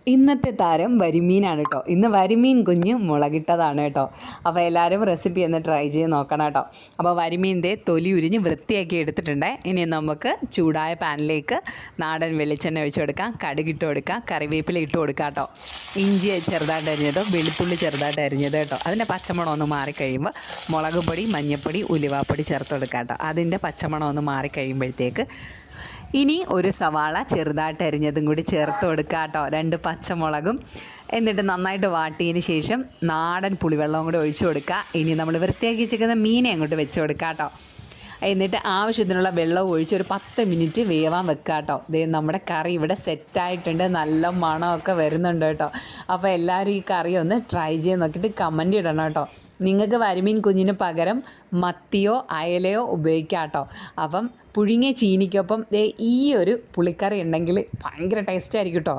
ഇന്നത്തെ താരം വരിമീനാണ് കേട്ടോ. ഇന്ന് വരിമീൻ കുഞ്ഞ് മുളകിട്ടതാണ് കേട്ടോ. അപ്പോൾ എല്ലാവരും റെസിപ്പി ഒന്ന് ട്രൈ ചെയ്ത് നോക്കണം കേട്ടോ. അപ്പോൾ വരിമീൻ്റെ തൊലി ഉരിഞ്ഞ് വൃത്തിയാക്കി എടുത്തിട്ടുണ്ട്. ഇനി നമുക്ക് ചൂടായ പാനിലേക്ക് നാടൻ വെളിച്ചെണ്ണ ഒഴിച്ച് കൊടുക്കാം, കടുകിട്ട് കൊടുക്കാം, കറിവേപ്പില ഇട്ട് കൊടുക്കാം കേട്ടോ. ഇഞ്ചി ചെറുതായിട്ട് അരിഞ്ഞതോ വെളുത്തുള്ളി ചെറുതായിട്ട് അരിഞ്ഞത് കേട്ടോ. അതിൻ്റെ പച്ചമണം ഒന്ന് മാറിക്കഴിയുമ്പോൾ മുളക് പൊടി, മഞ്ഞൾപ്പൊടി, ഉലുവാപ്പൊടി ചേർത്ത് കൊടുക്കാം കേട്ടോ. അതിൻ്റെ പച്ചമണം ഒന്ന് മാറിക്കഴിയുമ്പോഴത്തേക്ക് ഇനി ഒരു സവാള ചെറുതായിട്ട് അരിഞ്ഞതും കൂടി ചേർത്ത് കൊടുക്കുക കേട്ടോ. 2 പച്ചമുളകും. എന്നിട്ട് നന്നായിട്ട് വാട്ടിയതിന് ശേഷം നാടൻ പുളിവെള്ളവും കൂടി ഒഴിച്ചു കൊടുക്കുക. ഇനി നമ്മൾ വൃത്തിയാക്കി വെച്ചിരിക്കുന്ന മീനെ അങ്ങോട്ട് വെച്ച് കൊടുക്കുക കേട്ടോ. എന്നിട്ട് ആവശ്യത്തിനുള്ള വെള്ളം ഒഴിച്ച് ഒരു 10 മിനിറ്റ് വേവാൻ വെക്കുക കേട്ടോ. ദേ നമ്മുടെ കറി ഇവിടെ സെറ്റായിട്ടുണ്ട്. നല്ല മണമൊക്കെ വരുന്നുണ്ട് കേട്ടോ. അപ്പോൾ എല്ലാവരും ഈ കറി ഒന്ന് ട്രൈ ചെയ്ത് നോക്കിയിട്ട് കമൻറ്റ് ഇടണം കേട്ടോ. നിങ്ങൾക്ക് വരിമീൻ കുഞ്ഞിന് പകരം മത്തിയോ അയലയോ ഉപയോഗിക്കാം കേട്ടോ. അപ്പം പുഴുങ്ങിയ ചീനിക്കൊപ്പം ഈ ഒരു പുളിക്കറി ഉണ്ടെങ്കിൽ ഭയങ്കര ടേസ്റ്റ് ആയിരിക്കും കേട്ടോ.